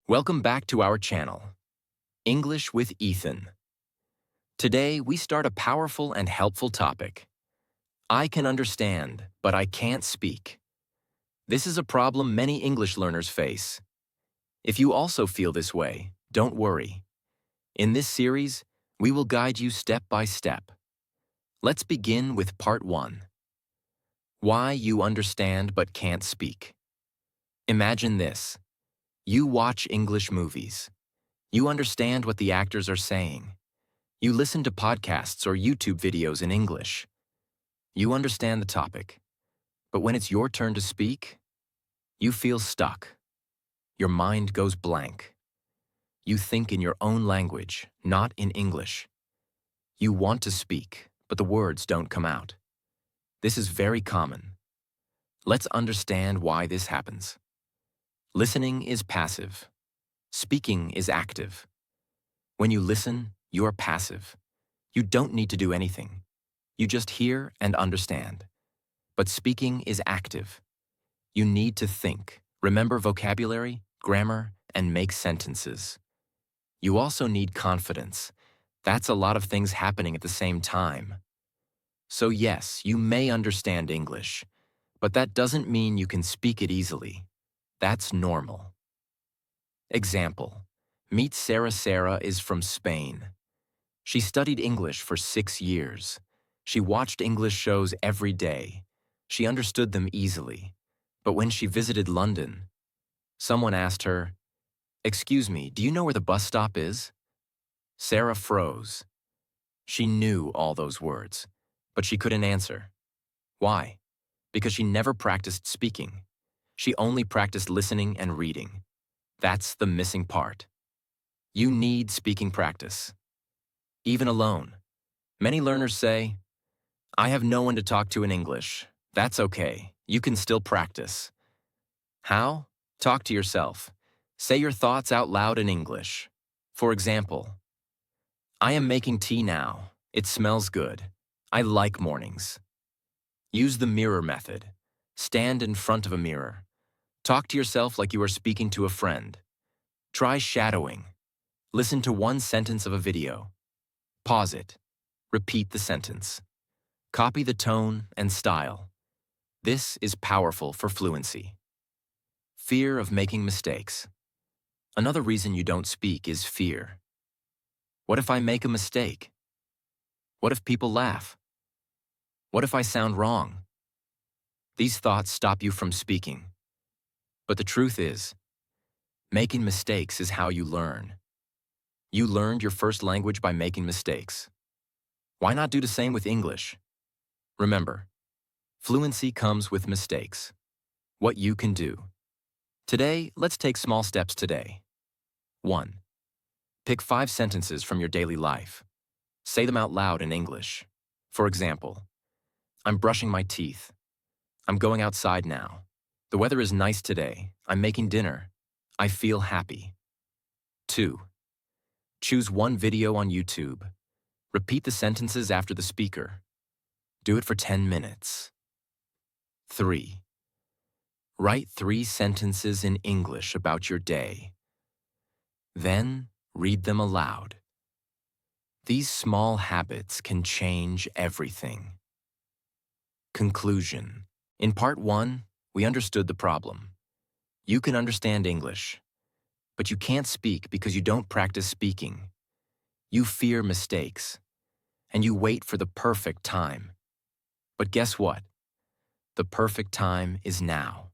Welcome back to our channel, English with Ethan. Today, we start a powerful and helpful topic. I can understand, but I can't speak. This is a problem many English learners face. If you also feel this way, don't worry. In this series, we will guide you step by step. Let's begin with part 1. Why you understand but can't speak. Imagine this. You watch English movies. You understand what the actors are saying. You listen to podcasts or YouTube videos in English. You understand the topic. But when it's your turn to speak, you feel stuck. Your mind goes blank. You think in your own language, not in English. You want to speak, but the words don't come out. This is very common. Let's understand why this happens. Listening is passive. Speaking is active. When you listen, you're passive. You don't need to do anything. You just hear and understand. But speaking is active. You need to think, remember vocabulary, grammar, and make sentences. You also need confidence. That's a lot of things happening at the same time. So yes, you may understand English, but that doesn't mean you can speak it easily. That's normal. Example. Meet Sarah. Sarah is from Spain. She studied English for 6 years. She watched English shows every day. She understood them easily. But when she visited London, someone asked her, "Excuse me, do you know where the bus stop is?" Sarah froze. She knew all those words, but she couldn't answer. Why? Because she never practiced speaking. She only practiced listening and reading. That's the missing part. You need speaking practice. Even alone. Many learners say, "I have no one to talk to in English." That's okay. You can still practice. How? Talk to yourself. Say your thoughts out loud in English. For example, I am making tea now. It smells good. I like mornings. Use the mirror method. Stand in front of a mirror. Talk to yourself like you are speaking to a friend. Try shadowing. Listen to one sentence of a video. Pause it. Repeat the sentence. Copy the tone and style. This is powerful for fluency. Fear of making mistakes. Another reason you don't speak is fear. What if I make a mistake? What if people laugh? What if I sound wrong? These thoughts stop you from speaking. But the truth is, making mistakes is how you learn. You learned your first language by making mistakes. Why not do the same with English? Remember, fluency comes with mistakes. What you can do. Today, let's take small steps today. 1. Pick 5 sentences from your daily life. Say them out loud in English. For example, I'm brushing my teeth. I'm going outside now. The weather is nice today. I'm making dinner. I feel happy. 2. Choose one video on YouTube. Repeat the sentences after the speaker. Do it for 10 minutes. 3. Write 3 sentences in English about your day. Then, read them aloud. These small habits can change everything. Conclusion. In part 1, we understood the problem. You can understand English, but you can't speak because you don't practice speaking. You fear mistakes, and you wait for the perfect time. But guess what? The perfect time is now.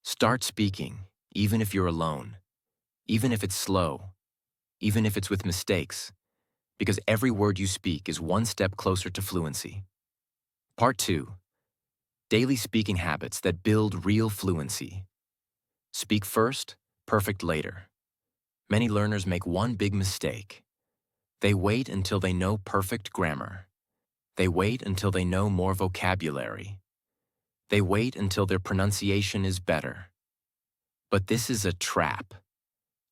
Start speaking, even if you're alone, even if it's slow, even if it's with mistakes, because every word you speak is one step closer to fluency. Part 2. Daily speaking habits that build real fluency. Speak first, perfect later. Many learners make one big mistake. They wait until they know perfect grammar. They wait until they know more vocabulary. They wait until their pronunciation is better. But this is a trap.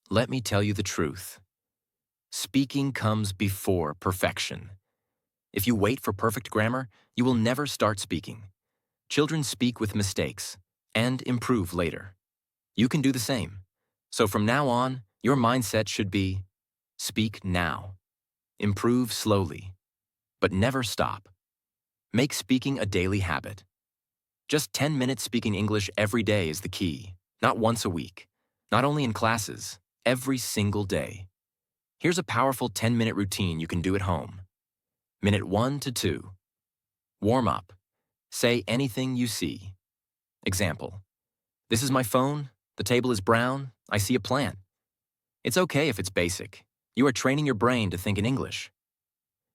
Let me tell you the truth. Speaking comes before perfection. If you wait for perfect grammar, you will never start speaking. Children speak with mistakes and improve later. You can do the same. So from now on, your mindset should be speak now, improve slowly, but never stop. Make speaking a daily habit. Just 10 minutes speaking English every day is the key, not once a week, not only in classes, every single day. Here's a powerful 10-minute routine you can do at home. Minute 1 to 2. Warm up. Say anything you see. Example. This is my phone. The table is brown. I see a plant. It's okay if it's basic. You are training your brain to think in English.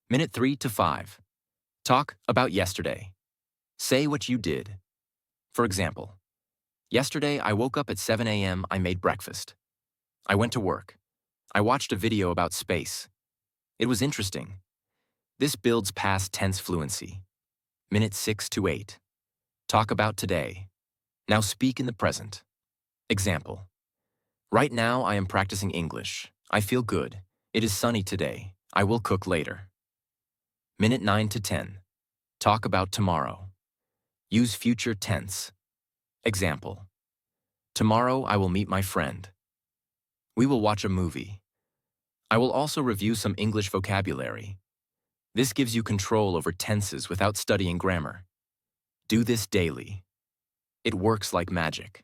Minute 3 to 5. Talk about yesterday. Say what you did. For example, yesterday I woke up at 7 a.m. I made breakfast. I went to work. I watched a video about space. It was interesting. This builds past tense fluency. Minute 6 to 8. Talk about today. Now speak in the present. Example. Right now I am practicing English. I feel good. It is sunny today. I will cook later. Minute 9 to 10. Talk about tomorrow. Use future tense. Example. Tomorrow I will meet my friend. We will watch a movie. I will also review some English vocabulary. This gives you control over tenses without studying grammar. Do this daily. It works like magic.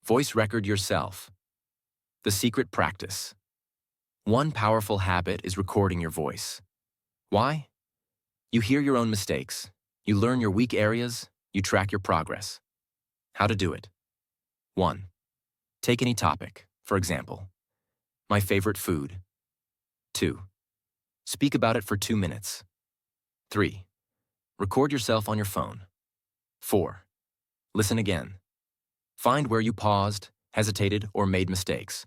Voice record yourself. The secret practice. One powerful habit is recording your voice. Why? You hear your own mistakes. You learn your weak areas. You track your progress. How to do it. 1. Take any topic. For example, my favorite food. 2. Speak about it for 2 minutes. 3. Record yourself on your phone. 4. Listen again. Find where you paused, hesitated, or made mistakes.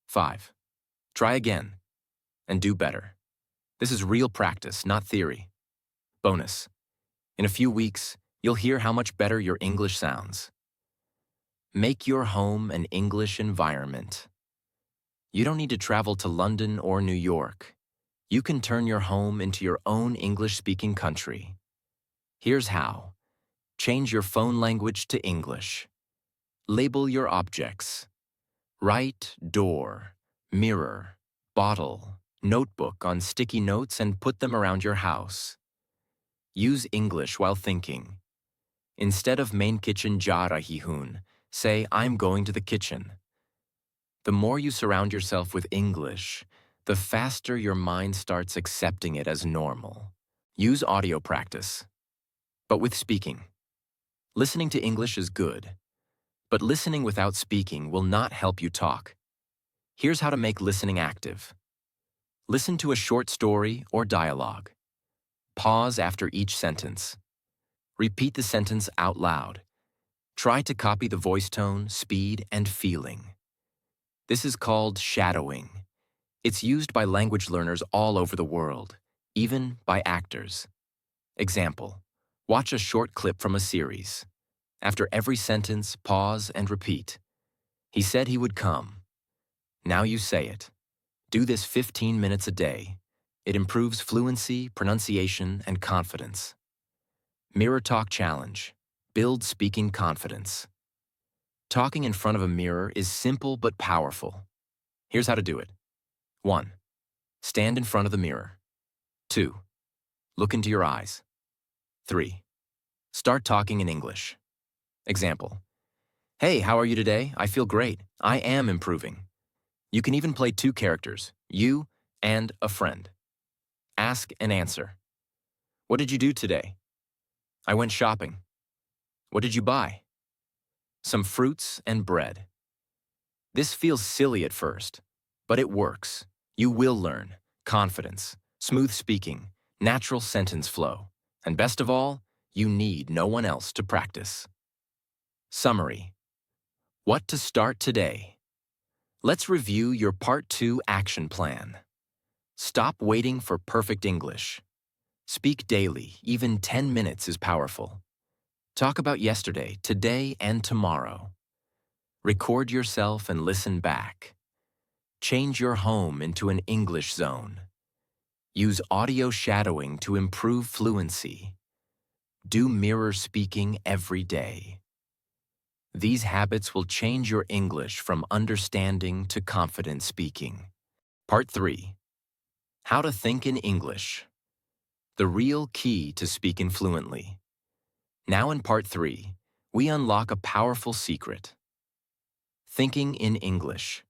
5. Try again and do better. This is real practice, not theory. Bonus. In a few weeks, you'll hear how much better your English sounds. Make your home an English environment. You don't need to travel to London or New York. You can turn your home into your own English-speaking country. Here's how. Change your phone language to English. Label your objects. Write door, mirror, bottle, notebook on sticky notes and put them around your house. Use English while thinking. Instead of main kitchen ja rahi hoon, say I'm going to the kitchen. The more you surround yourself with English, the faster your mind starts accepting it as normal. Use audio practice, but with speaking. Listening to English is good, but listening without speaking will not help you talk. Here's how to make listening active. Listen to a short story or dialogue. Pause after each sentence. Repeat the sentence out loud. Try to copy the voice tone, speed, and feeling. This is called shadowing. It's used by language learners all over the world, even by actors. Example. Watch a short clip from a series. After every sentence, pause and repeat. He said he would come. Now you say it. Do this 15 minutes a day. It improves fluency, pronunciation, and confidence. Mirror Talk Challenge. Build speaking confidence. Talking in front of a mirror is simple but powerful. Here's how to do it. 1. Stand in front of the mirror. 2. Look into your eyes. 3. Start talking in English. Example. Hey, how are you today? I feel great. I am improving. You can even play 2 characters, you and a friend. Ask and answer. What did you do today? I went shopping. What did you buy? Some fruits and bread. This feels silly at first, but it works. You will learn confidence, smooth speaking, natural sentence flow, and best of all, you need no one else to practice. Summary. What to start today? Let's review your Part 2 action plan. Stop waiting for perfect English. Speak daily, even 10 minutes is powerful. Talk about yesterday, today, and tomorrow. Record yourself and listen back. Change your home into an English zone. Use audio shadowing to improve fluency. Do mirror speaking every day. These habits will change your English from understanding to confident speaking. Part 3. How to think in English. The real key to speaking fluently. Now in Part 3, we unlock a powerful secret. Thinking in English.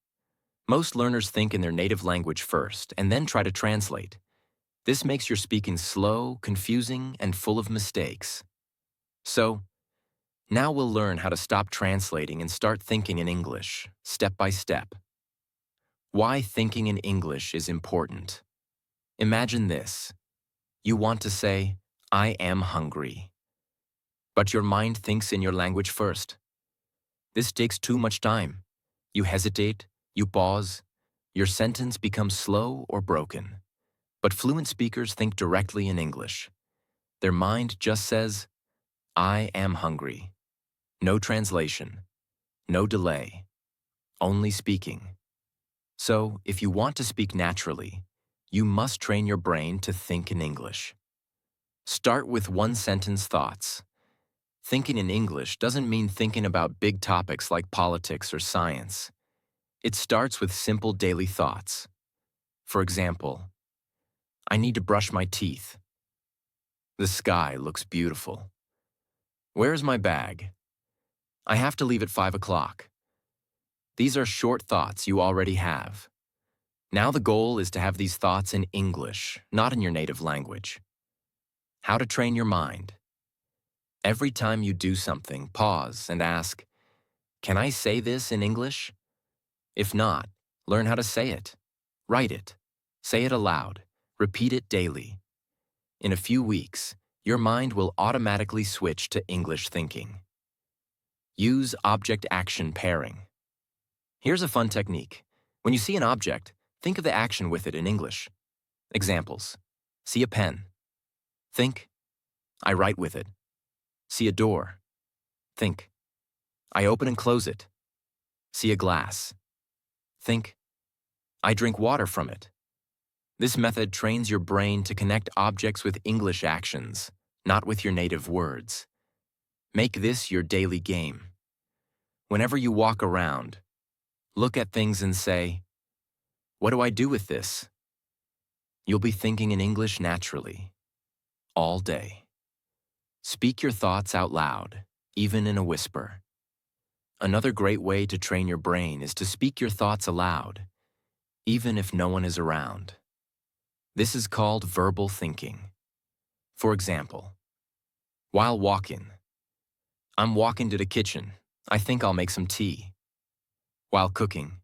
Most learners think in their native language first and then try to translate. This makes your speaking slow, confusing, and full of mistakes. So, now we'll learn how to stop translating and start thinking in English, step by step. Why thinking in English is important. Imagine this. You want to say, I am hungry. But your mind thinks in your language first. This takes too much time. You hesitate, you pause, your sentence becomes slow or broken. But fluent speakers think directly in English. Their mind just says, I am hungry. No translation, no delay, only speaking. So, if you want to speak naturally, you must train your brain to think in English. Start with one-sentence thoughts. Thinking in English doesn't mean thinking about big topics like politics or science. It starts with simple daily thoughts. For example, I need to brush my teeth. The sky looks beautiful. Where's my bag? I have to leave at 5 o'clock. These are short thoughts you already have. Now the goal is to have these thoughts in English, not in your native language. How to train your mind. Every time you do something, pause and ask, can I say this in English? If not, learn how to say it. Write it. Say it aloud. Repeat it daily. In a few weeks, your mind will automatically switch to English thinking. Use object-action pairing. Here's a fun technique. When you see an object, think of the action with it in English. Examples. See a pen. Think, I write with it. See a door. Think, I open and close it. See a glass. Think, I drink water from it. This method trains your brain to connect objects with English actions, not with your native words. Make this your daily game. Whenever you walk around, look at things and say, what do I do with this? You'll be thinking in English naturally, all day. Speak your thoughts out loud, even in a whisper. Another great way to train your brain is to speak your thoughts aloud, even if no one is around. This is called verbal thinking. For example, while walking, I'm walking to the kitchen. I think I'll make some tea. While cooking,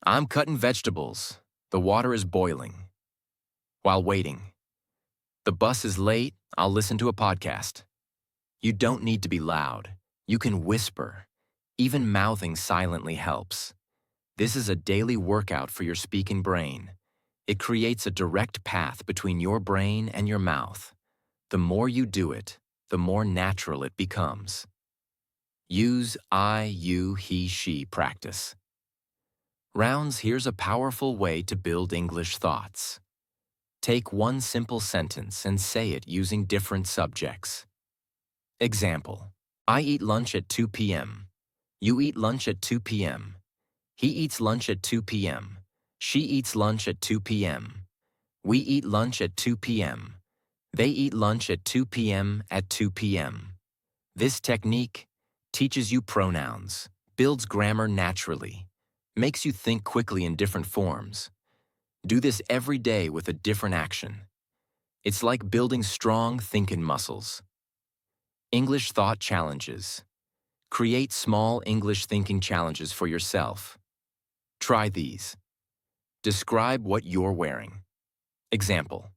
I'm cutting vegetables. The water is boiling. While waiting, the bus is late. I'll listen to a podcast. You don't need to be loud. You can whisper. Even mouthing silently helps. This is a daily workout for your speaking brain. It creates a direct path between your brain and your mouth. The more you do it, the more natural it becomes. Use I, you, he, she practice. Rounds, here's a powerful way to build English thoughts. Take one simple sentence and say it using different subjects. Example, I eat lunch at 2 p.m. You eat lunch at 2 p.m. He eats lunch at 2 p.m. She eats lunch at 2 p.m. We eat lunch at 2 p.m. They eat lunch at 2 p.m. at 2 p.m. This technique teaches you pronouns, builds grammar naturally, makes you think quickly in different forms. Do this every day with a different action. It's like building strong thinking muscles. English thought challenges. Create small English thinking challenges for yourself. Try these. Describe what you're wearing. Example,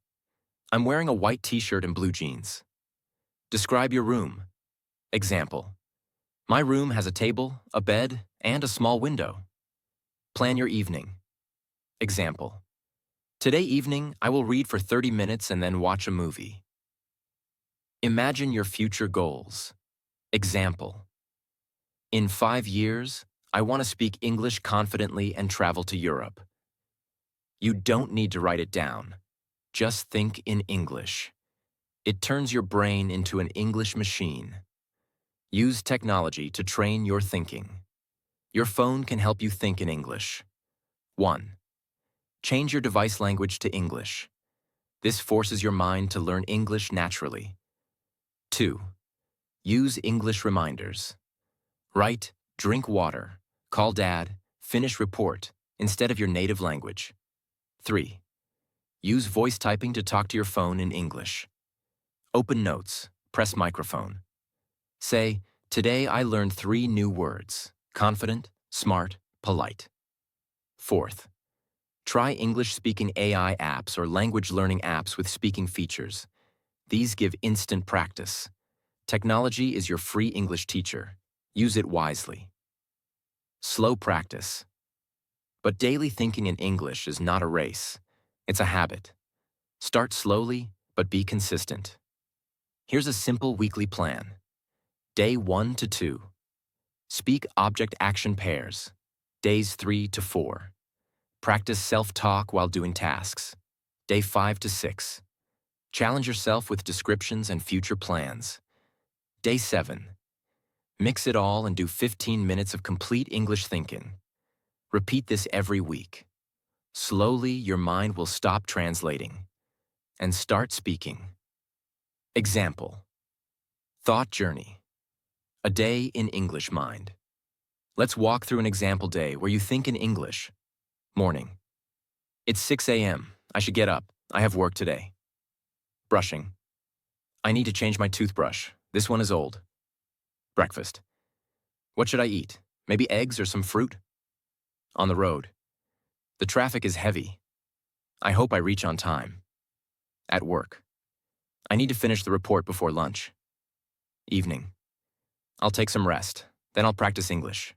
I'm wearing a white t-shirt and blue jeans. Describe your room. Example, my room has a table, a bed, and a small window. Plan your evening. Example, today evening I will read for 30 minutes and then watch a movie. Imagine your future goals. Example, in 5 years, I want to speak English confidently and travel to Europe. You don't need to write it down. Just think in English. It turns your brain into an English machine. Use technology to train your thinking. Your phone can help you think in English. 1. Change your device language to English. This forces your mind to learn English naturally. 2. Use English reminders. Write, drink water, call dad, finish report, instead of your native language. 3. Use voice typing to talk to your phone in English. Open notes, press microphone. Say, today I learned 3 new words: confident, smart, polite. 4th, try English-speaking AI apps or language-learning apps with speaking features. These give instant practice. Technology is your free English teacher. Use it wisely. Slow practice. But daily thinking in English is not a race. It's a habit. Start slowly, but be consistent. Here's a simple weekly plan. Day 1 to 2. Speak object-action pairs. Days 3 to 4. Practice self-talk while doing tasks. Day 5 to 6. Challenge yourself with descriptions and future plans. Day 7. Mix it all and do 15 minutes of complete English thinking. Repeat this every week. Slowly, your mind will stop translating and start speaking. Example. Thought journey. A day in English mind. Let's walk through an example day where you think in English. Morning. It's 6 a.m. I should get up. I have work today. Brushing. I need to change my toothbrush. This one is old. Breakfast. What should I eat? Maybe eggs or some fruit? On the road. The traffic is heavy. I hope I reach on time. At work. I need to finish the report before lunch. Evening. I'll take some rest. Then I'll practice English.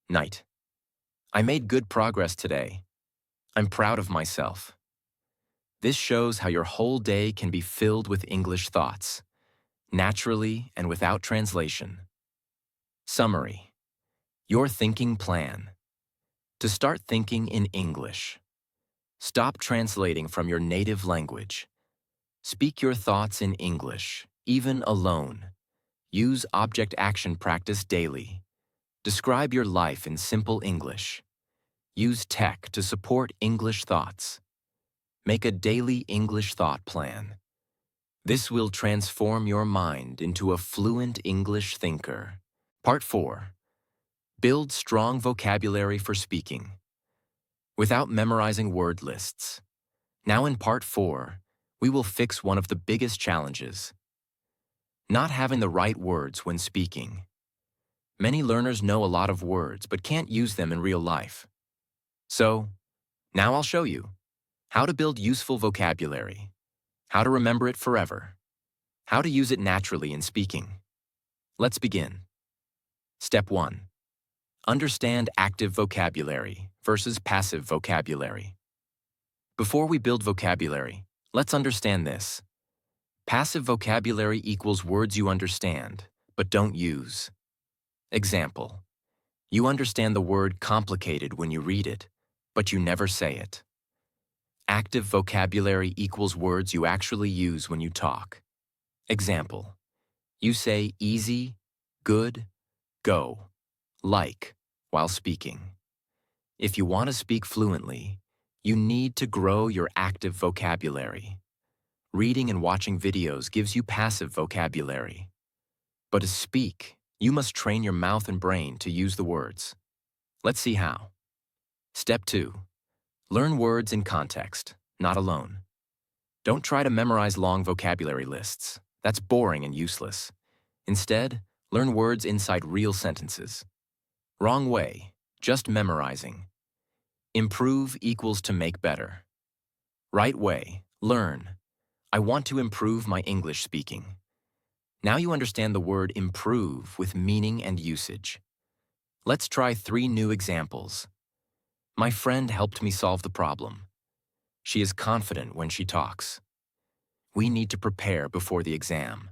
Night. I made good progress today. I'm proud of myself. This shows how your whole day can be filled with English thoughts, naturally and without translation. Summary. Your thinking plan. To start thinking in English. Stop translating from your native language. Speak your thoughts in English, even alone. Use object-action practice daily. Describe your life in simple English. Use tech to support English thoughts. Make a daily English thought plan. This will transform your mind into a fluent English thinker. Part 4. Build strong vocabulary for speaking. Without memorizing word lists. Now in Part 4, we will fix one of the biggest challenges. Not having the right words when speaking. Many learners know a lot of words but can't use them in real life. So, now I'll show you how to build useful vocabulary, how to remember it forever, how to use it naturally in speaking. Let's begin. Step 1. Understand active vocabulary versus passive vocabulary. Before we build vocabulary, let's understand this. Passive vocabulary equals words you understand, but don't use. Example. You understand the word complicated when you read it, but you never say it. Active vocabulary equals words you actually use when you talk. Example. You say easy, good, go, like, while speaking. If you want to speak fluently, you need to grow your active vocabulary. Reading and watching videos gives you passive vocabulary. But to speak, you must train your mouth and brain to use the words. Let's see how. Step 2. Learn words in context, not alone. Don't try to memorize long vocabulary lists. That's boring and useless. Instead, learn words inside real sentences. Wrong way, just memorizing. Improve equals to make better. Right way, learn. I want to improve my English speaking. Now you understand the word improve with meaning and usage. Let's try 3 new examples. My friend helped me solve the problem. She is confident when she talks. We need to prepare before the exam.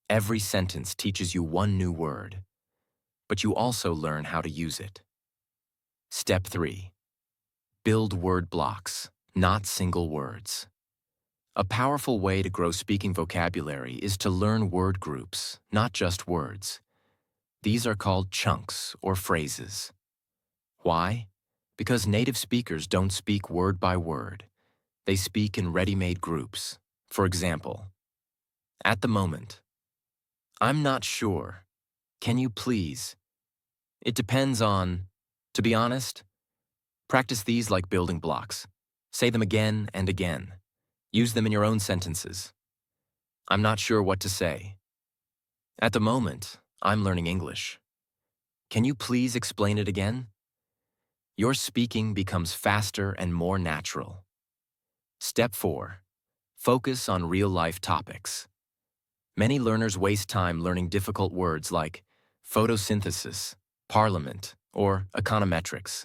Every sentence teaches you 1 new word, but you also learn how to use it. Step 3. Build word blocks, not single words. A powerful way to grow speaking vocabulary is to learn word groups, not just words. These are called chunks or phrases. Why? Because native speakers don't speak word by word. They speak in ready-made groups. For example, at the moment, I'm not sure. Can you please? It depends on. To be honest, practice these like building blocks. Say them again and again. Use them in your own sentences. I'm not sure what to say. At the moment, I'm learning English. Can you please explain it again? Your speaking becomes faster and more natural. Step 4. Focus on real-life topics. Many learners waste time learning difficult words like photosynthesis, parliament, or econometrics.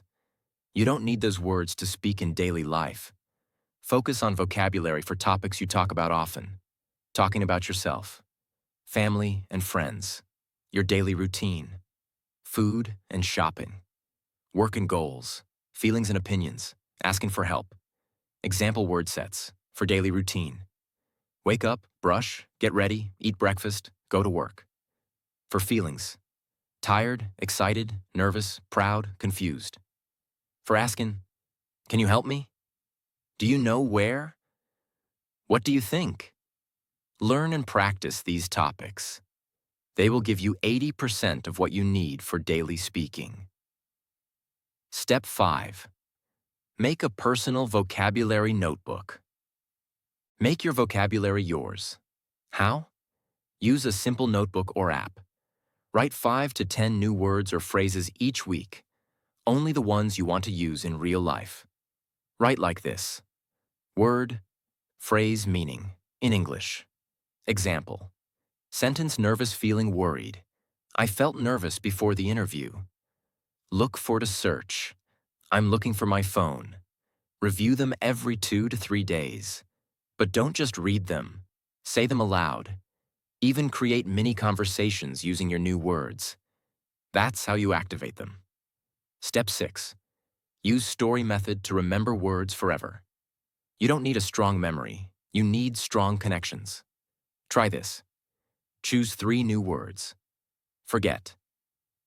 You don't need those words to speak in daily life. Focus on vocabulary for topics you talk about often. Talking about yourself, family and friends, your daily routine, food and shopping, work and goals, feelings and opinions, asking for help. Example word sets for daily routine. Wake up, brush, get ready, eat breakfast, go to work. For feelings, tired, excited, nervous, proud, confused. For asking, can you help me? Do you know where? What do you think? Learn and practice these topics. They will give you 80% of what you need for daily speaking. Step 5. Make a personal vocabulary notebook. Make your vocabulary yours. How? Use a simple notebook or app. Write 5 to 10 new words or phrases each week, only the ones you want to use in real life. Write like this. Word, phrase, meaning, in English. Example. Sentence nervous feeling worried. I felt nervous before the interview. Look for to search. I'm looking for my phone. Review them every 2 to 3 days. But don't just read them. Say them aloud. Even create mini conversations using your new words. That's how you activate them. Step 6. Use story method to remember words forever. You don't need a strong memory. You need strong connections. Try this. Choose 3 new words. Forget.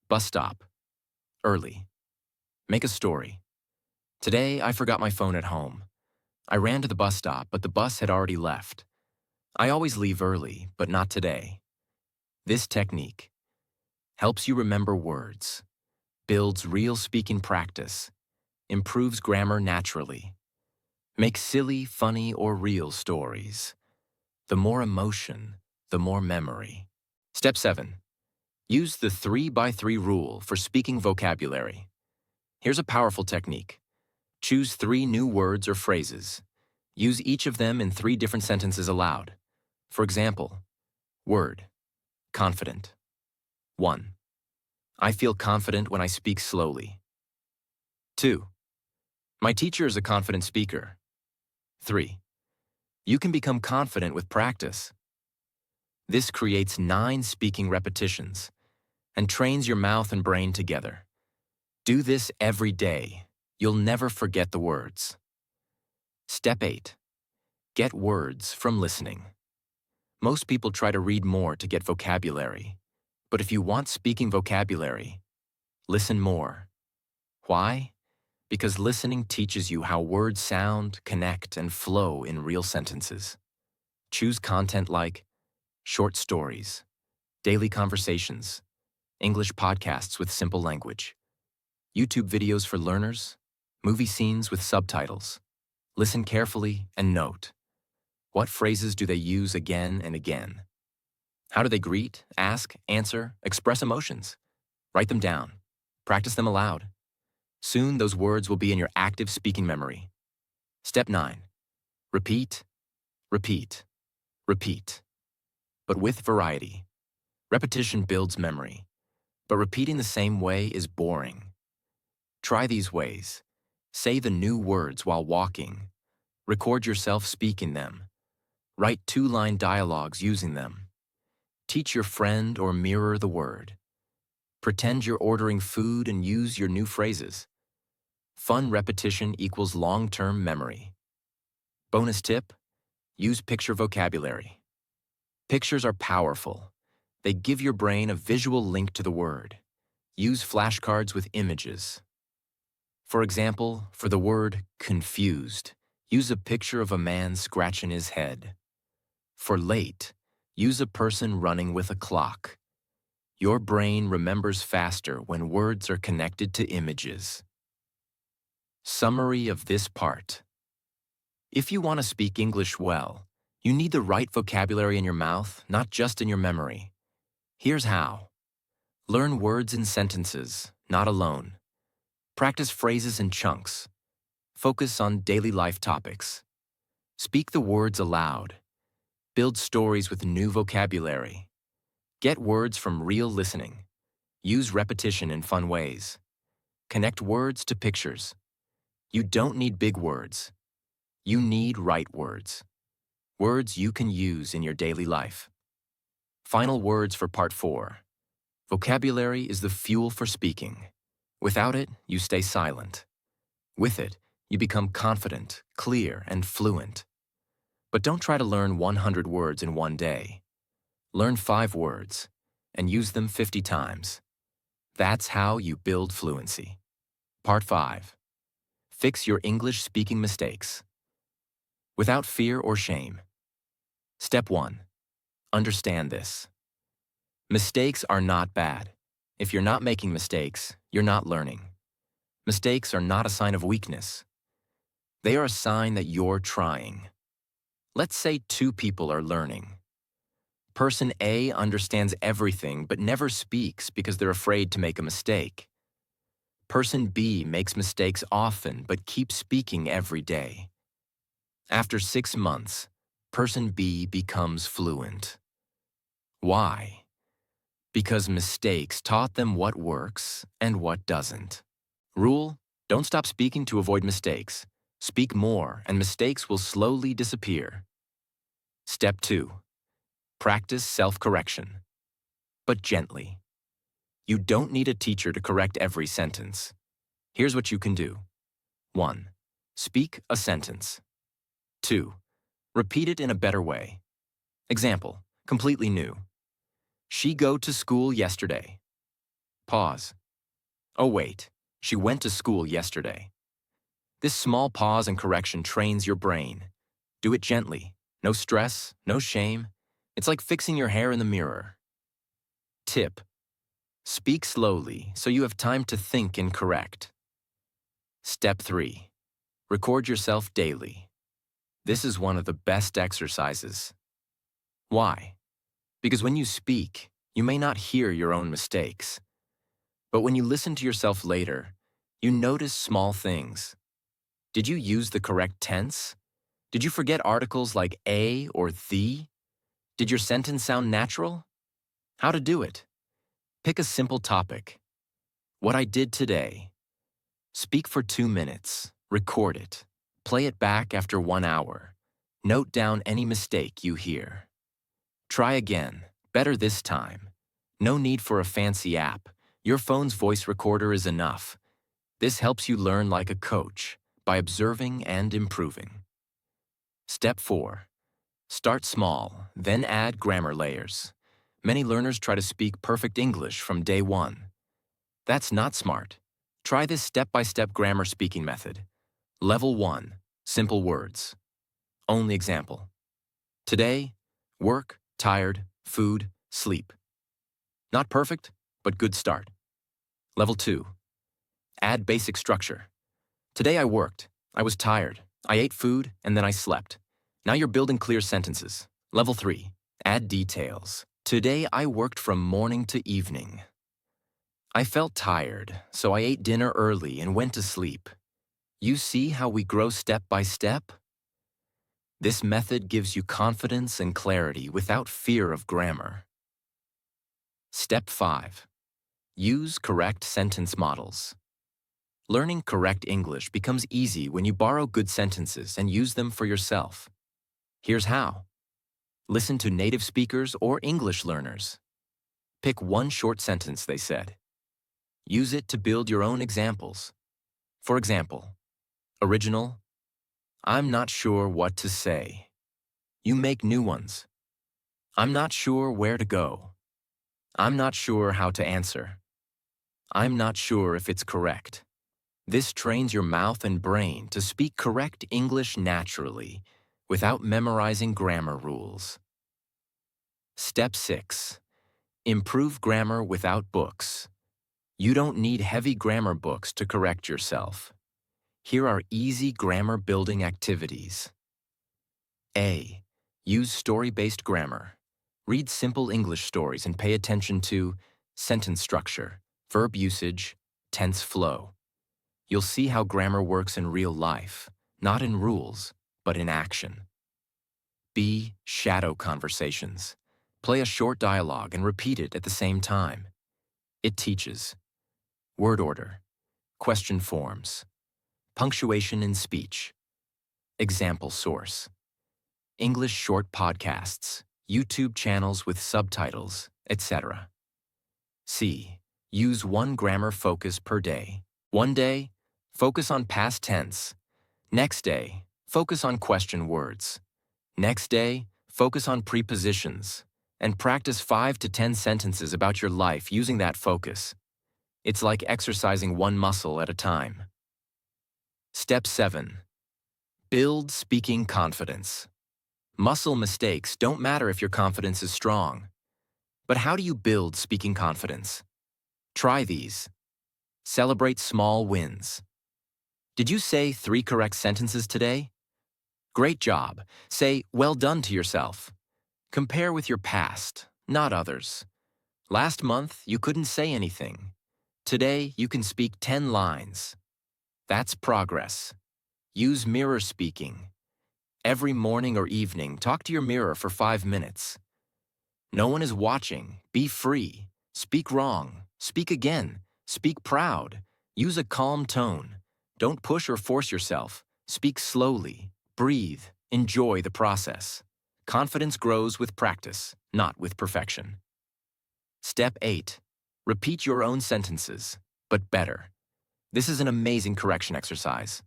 Bus stop. Early. Make a story. Today, I forgot my phone at home. I ran to the bus stop, but the bus had already left. I always leave early, but not today. This technique helps you remember words, builds real speaking practice, improves grammar naturally, makes silly, funny, or real stories. The more emotion, the more memory. Step 7. Use the 3x3 rule for speaking vocabulary. Here's a powerful technique. Choose 3 new words or phrases. Use each of them in 3 different sentences aloud. For example, word, confident. 1. I feel confident when I speak slowly. 2. My teacher is a confident speaker. 3. You can become confident with practice. This creates 9 speaking repetitions and trains your mouth and brain together. Do this every day. You'll never forget the words. Step 8. Get words from listening. Most people try to read more to get vocabulary. But if you want speaking vocabulary, listen more. Why? Because listening teaches you how words sound, connect, and flow in real sentences. Choose content like short stories, daily conversations, English podcasts with simple language, YouTube videos for learners, movie scenes with subtitles. Listen carefully and note. What phrases do they use again and again? How do they greet, ask, answer, express emotions? Write them down. Practice them aloud. Soon, those words will be in your active speaking memory. Step 9. Repeat, repeat, repeat. But with variety. Repetition builds memory. But repeating the same way is boring. Try these ways. Say the new words while walking. Record yourself speaking them. Write 2-line dialogues using them. Teach your friend or mirror the word. Pretend you're ordering food and use your new phrases. Fun repetition equals long-term memory. Bonus tip, Use picture vocabulary. Pictures are powerful. They give your brain a visual link to the word. Use flashcards with images. For example, for the word confused, use a picture of a man scratching his head. For late, use a person running with a clock. Your brain remembers faster when words are connected to images. Summary of this part. If you want to speak English well, you need the right vocabulary in your mouth, not just in your memory. Here's how. Learn words and sentences, not alone. Practice phrases in chunks. Focus on daily life topics. Speak the words aloud. Build stories with new vocabulary. Get words from real listening. Use repetition in fun ways. Connect words to pictures. You don't need big words. You need right words. Words you can use in your daily life. Final words for part 4. Vocabulary is the fuel for speaking. Without it, you stay silent. With it, you become confident, clear, and fluent. But don't try to learn 100 words in one day. Learn 5 words and use them 50 times. That's how you build fluency. Part 5. Fix your English speaking mistakes. Without fear or shame. Step 1. Understand this. Mistakes are not bad. If you're not making mistakes, you're not learning. Mistakes are not a sign of weakness. They are a sign that you're trying. Let's say 2 people are learning. Person A understands everything but never speaks because they're afraid to make a mistake. Person B makes mistakes often but keeps speaking every day. After 6 months, person B becomes fluent. Why? Because mistakes taught them what works and what doesn't. Rule: don't stop speaking to avoid mistakes. Speak more and mistakes will slowly disappear. Step 2. Practice self-correction, but gently. You don't need a teacher to correct every sentence. Here's what you can do. 1. Speak a sentence. 2. Repeat it in a better way. Example, completely new. She go to school yesterday. Pause. Oh wait, she went to school yesterday. This small pause and correction trains your brain. Do it gently. No stress, no shame. It's like fixing your hair in the mirror. Tip: speak slowly so you have time to think and correct. Step 3. Record yourself daily. This is one of the best exercises. Why? Because when you speak, you may not hear your own mistakes. But when you listen to yourself later, you notice small things. Did you use the correct tense? Did you forget articles like a or the? Did your sentence sound natural? How to do it? Pick a simple topic. What I did today. Speak for 2 minutes. Record it. Play it back after 1 hour. Note down any mistake you hear. Try again. Better this time. No need for a fancy app. Your phone's voice recorder is enough. This helps you learn like a coach by observing and improving. Step 4. Start small, then add grammar layers. Many learners try to speak perfect English from day 1. That's not smart. Try this step-by-step grammar speaking method. Level 1. Simple words. Only example. Today, work, tired, food, sleep. Not perfect, but good start. Level 2. Add basic structure. Today I worked. I was tired. I ate food, and then I slept. Now you're building clear sentences. Level 3. Add details. Today I worked from morning to evening. I felt tired, so I ate dinner early and went to sleep. You see how we grow step by step? This method gives you confidence and clarity without fear of grammar. Step 5. Use correct sentence models. Learning correct English becomes easy when you borrow good sentences and use them for yourself. Here's how. Listen to native speakers or English learners. Pick one short sentence they said. Use it to build your own examples. For example, original: I'm not sure what to say. You make new ones. I'm not sure where to go. I'm not sure how to answer. I'm not sure if it's correct. This trains your mouth and brain to speak correct English naturally, without memorizing grammar rules. Step 6. Improve grammar without books. You don't need heavy grammar books to correct yourself. Here are easy grammar building activities. A. Use story-based grammar. Read simple English stories and pay attention to sentence structure, verb usage, tense flow. You'll see how grammar works in real life, not in rules, but in action. B. Shadow conversations. Play a short dialogue and repeat it at the same time. It teaches word order, question forms, punctuation in speech, example source, English short podcasts, YouTube channels with subtitles, etc. C. Use one grammar focus per day. One day, focus on past tense. Next day, focus on question words. Next day, focus on prepositions. And practice 5 to 10 sentences about your life using that focus. It's like exercising one muscle at a time. Step 7. Build speaking confidence. Muscle mistakes don't matter if your confidence is strong. But how do you build speaking confidence? Try these. Celebrate small wins. Did you say 3 correct sentences today? Great job. Say, well done to yourself. Compare with your past, not others. Last month, you couldn't say anything. Today, you can speak 10 lines. That's progress. Use mirror speaking. Every morning or evening, talk to your mirror for 5 minutes. No one is watching. Be free. Speak wrong. Speak again. Speak proud. Use a calm tone. Don't push or force yourself. Speak slowly. Breathe. Enjoy the process. Confidence grows with practice, not with perfection. Step 8. Repeat your own sentences, but better. This is an amazing correction exercise.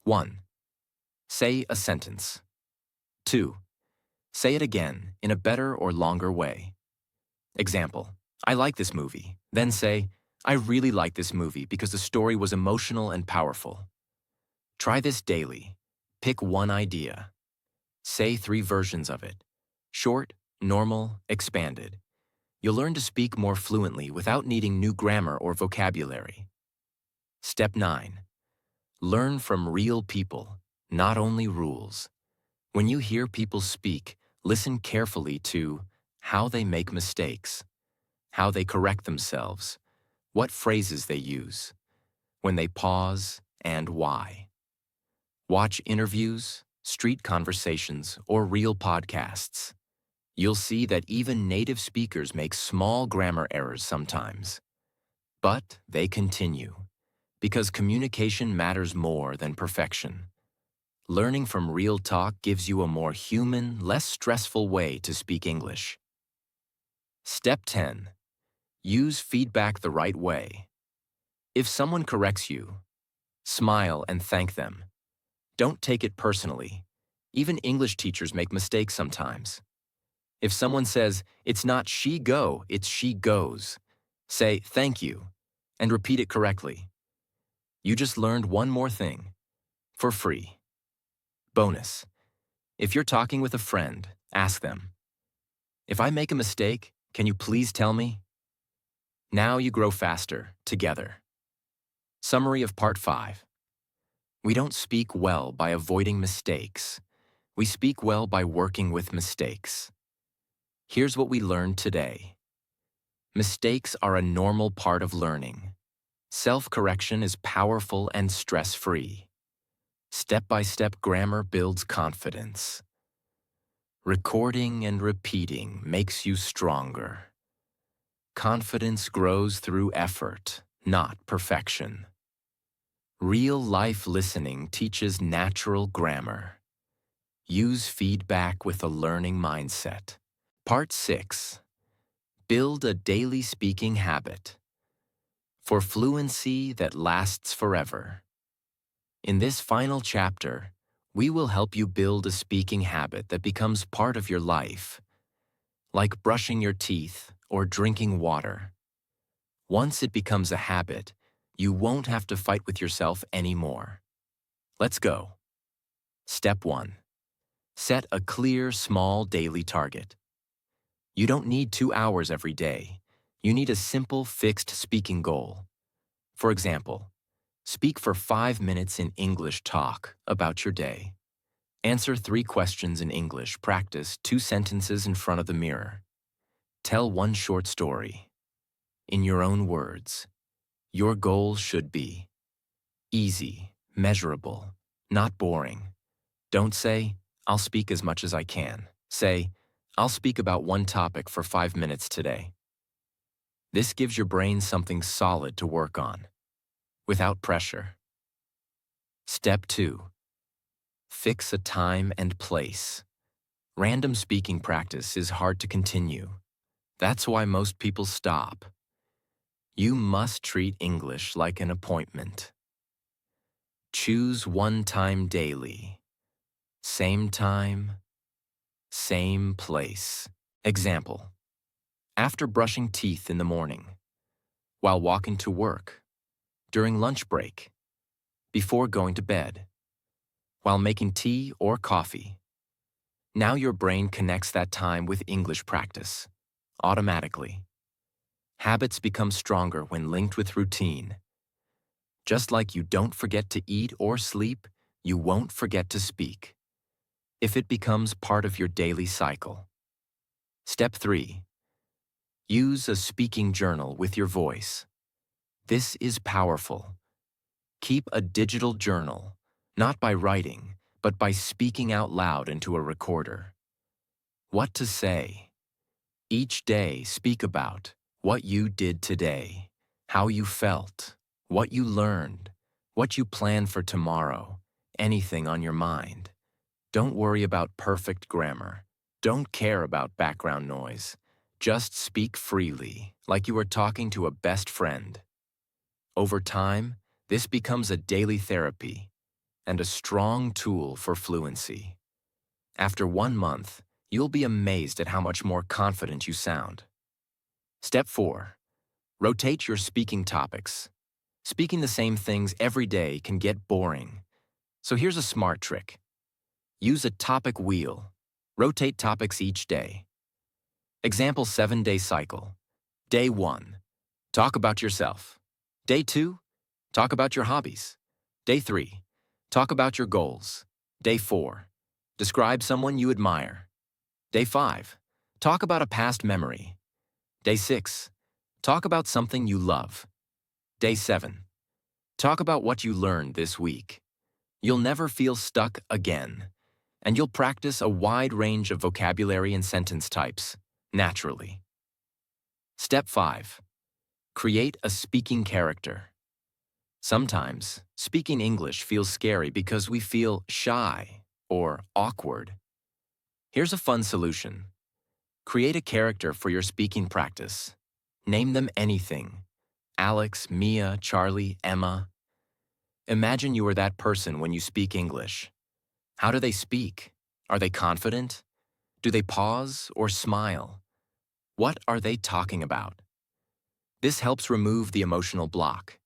1. Say a sentence. 2. Say it again in a better or longer way. Example, I like this movie. Then say, I really like this movie because the story was emotional and powerful. Try this daily. Pick one idea. Say 3 versions of it. Short, normal, expanded. You'll learn to speak more fluently without needing new grammar or vocabulary. Step 9. Learn from real people, not only rules. When you hear people speak, listen carefully to how they make mistakes, how they correct themselves, what phrases they use, when they pause, and why. Watch interviews, street conversations, or real podcasts. You'll see that even native speakers make small grammar errors sometimes. But they continue, because communication matters more than perfection. Learning from real talk gives you a more human, less stressful way to speak English. Step 10. Use feedback the right way. If someone corrects you, smile and thank them. Don't take it personally. Even English teachers make mistakes sometimes. If someone says, it's not she go, it's she goes, say thank you and repeat it correctly. You just learned one more thing, for free. Bonus. If you're talking with a friend, ask them, if I make a mistake, can you please tell me? Now you grow faster, together. Summary of Part 5. We don't speak well by avoiding mistakes. We speak well by working with mistakes. Here's what we learned today. Mistakes are a normal part of learning. Self-correction is powerful and stress-free. Step-by-step grammar builds confidence. Recording and repeating makes you stronger. Confidence grows through effort, not perfection. Real-life listening teaches natural grammar. Use feedback with a learning mindset. Part 6. Build a daily speaking habit. For fluency that lasts forever. In this final chapter, We will help you build a speaking habit that becomes part of your life, like brushing your teeth or drinking water. Once it becomes a habit, you won't have to fight with yourself anymore. Let's go. Step 1. Set a clear, small daily target. You don't need 2 hours every day. You need a simple, fixed speaking goal. For example, speak for 5 minutes in English talk about your day. Answer 3 questions in English. Practice 2 sentences in front of the mirror. Tell 1 short story. In your own words. Your goal should be easy, measurable, not boring. Don't say, I'll speak as much as I can. Say, I'll speak about 1 topic for 5 minutes today. This gives your brain something solid to work on, without pressure. Step 2. Fix a time and place. Random speaking practice is hard to continue. That's why most people stop. You must treat English like an appointment. Choose 1 time daily. Same time, same place. Example: after brushing teeth in the morning, while walking to work, during lunch break, before going to bed, while making tea or coffee. Now your brain connects that time with English practice, automatically. Habits become stronger when linked with routine. Just like you don't forget to eat or sleep, you won't forget to speak, if it becomes part of your daily cycle. Step 3. Use a speaking journal with your voice. This is powerful. Keep a digital journal, not by writing, but by speaking out loud into a recorder. What to say? Each day, speak about what you did today, how you felt, what you learned, what you plan for tomorrow, anything on your mind. Don't worry about perfect grammar. Don't care about background noise. Just speak freely, like you are talking to a best friend. Over time, this becomes a daily therapy and a strong tool for fluency. After 1 month, you'll be amazed at how much more confident you sound. Step 4. Rotate your speaking topics. Speaking the same things every day can get boring. So here's a smart trick. Use a topic wheel. Rotate topics each day. Example: 7-day cycle. Day 1. Talk about yourself. Day 2. Talk about your hobbies. Day 3. Talk about your goals. Day 4. Describe someone you admire. Day 5. Talk about a past memory. Day 6. Talk about something you love. Day 7. Talk about what you learned this week. You'll never feel stuck again, and you'll practice a wide range of vocabulary and sentence types, naturally. Step 5. Create a speaking character. Sometimes, speaking English feels scary because we feel shy or awkward. Here's a fun solution. Create a character for your speaking practice. Name them anything: Alex, Mia, Charlie, Emma. Imagine you are that person when you speak English. How do they speak? Are they confident? Do they pause or smile? What are they talking about? This helps remove the emotional block.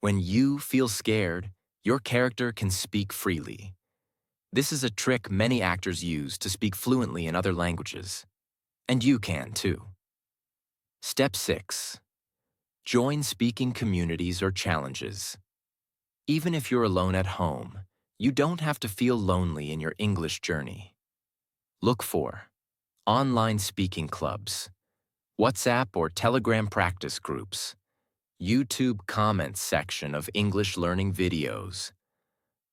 When you feel scared, your character can speak freely. This is a trick many actors use to speak fluently in other languages. And you can too. Step 6. Join speaking communities or challenges. Even if you're alone at home, you don't have to feel lonely in your English journey. Look for online speaking clubs, WhatsApp or Telegram practice groups, YouTube comments section of English learning videos,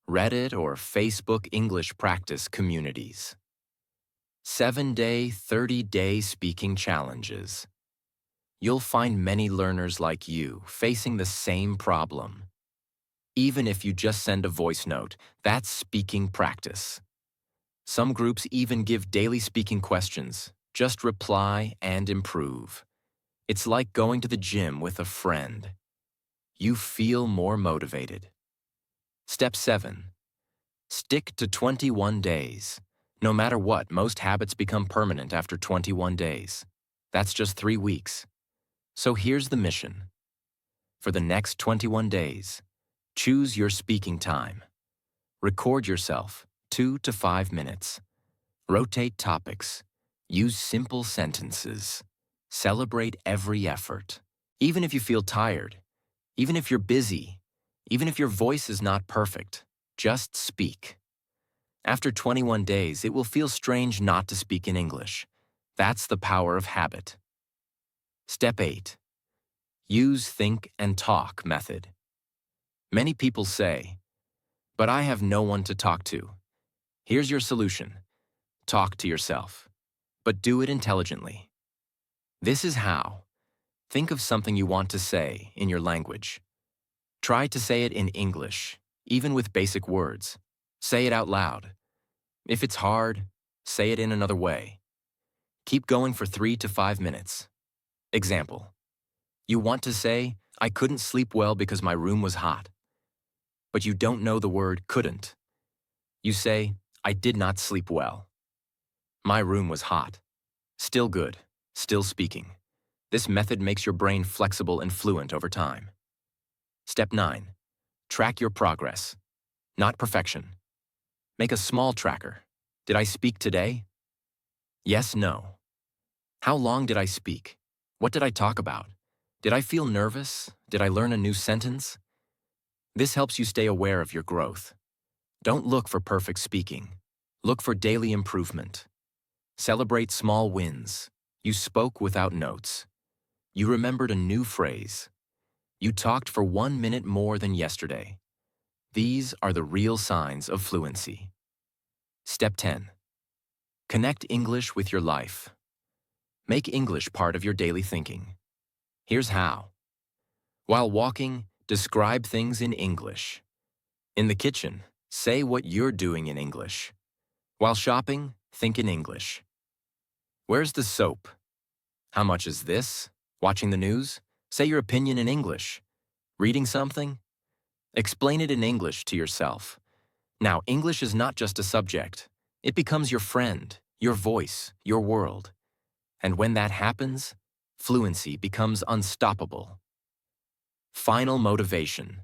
Reddit or Facebook English practice communities. 7-day, 30-day speaking challenges. You'll find many learners like you facing the same problem. Even if you just send a voice note, that's speaking practice. Some groups even give daily speaking questions. Just reply and improve. It's like going to the gym with a friend. You feel more motivated. Step 7. Stick to 21 days. No matter what, most habits become permanent after 21 days. That's just 3 weeks. So here's the mission. For the next 21 days, choose your speaking time. Record yourself 2 to 5 minutes. Rotate topics. Use simple sentences. Celebrate every effort. Even if you feel tired, even if you're busy, even if your voice is not perfect, just speak. After 21 days, it will feel strange not to speak in English. That's the power of habit. Step 8. Use think and talk method. Many people say, "But I have no one to talk to." Here's your solution. Talk to yourself, but do it intelligently. This is how. Think of something you want to say in your language. Try to say it in English, even with basic words. Say it out loud. If it's hard, say it in another way. Keep going for 3 to 5 minutes. Example. You want to say, "I couldn't sleep well because my room was hot." But you don't know the word couldn't. You say, "I did not sleep well. My room was hot." Still good, still speaking. This method makes your brain flexible and fluent over time. Step 9. Track your progress, not perfection. Make a small tracker. Did I speak today? Yes, no. How long did I speak? What did I talk about? Did I feel nervous? Did I learn a new sentence? This helps you stay aware of your growth. Don't look for perfect speaking. Look for daily improvement. Celebrate small wins. You spoke without notes. You remembered a new phrase. You talked for 1 minute more than yesterday. These are the real signs of fluency. Step 10. Connect English with your life. Make English part of your daily thinking. Here's how. While walking, describe things in English. In the kitchen, say what you're doing in English. While shopping, think in English. Where's the soap? How much is this? Watching the news? Say your opinion in English. Reading something? Explain it in English to yourself. Now, English is not just a subject. It becomes your friend, your voice, your world. And when that happens, fluency becomes unstoppable. Final motivation.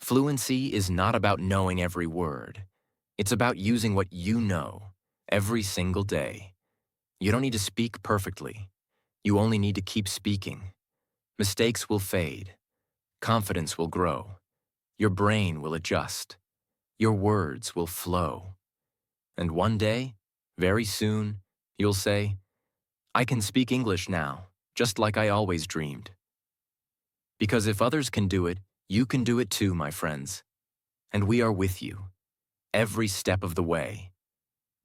Fluency is not about knowing every word. It's about using what you know every single day. You don't need to speak perfectly. You only need to keep speaking. Mistakes will fade. Confidence will grow. Your brain will adjust. Your words will flow. And one day, very soon, you'll say, "I can speak English now, just like I always dreamed." Because if others can do it, you can do it too, my friends. And we are with you, every step of the way.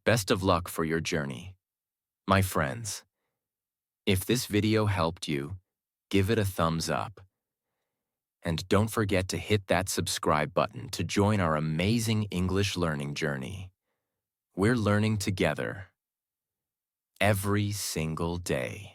Best of luck for your journey. My friends, if this video helped you, give it a thumbs up. And don't forget to hit that subscribe button to join our amazing English learning journey. We're learning together every single day.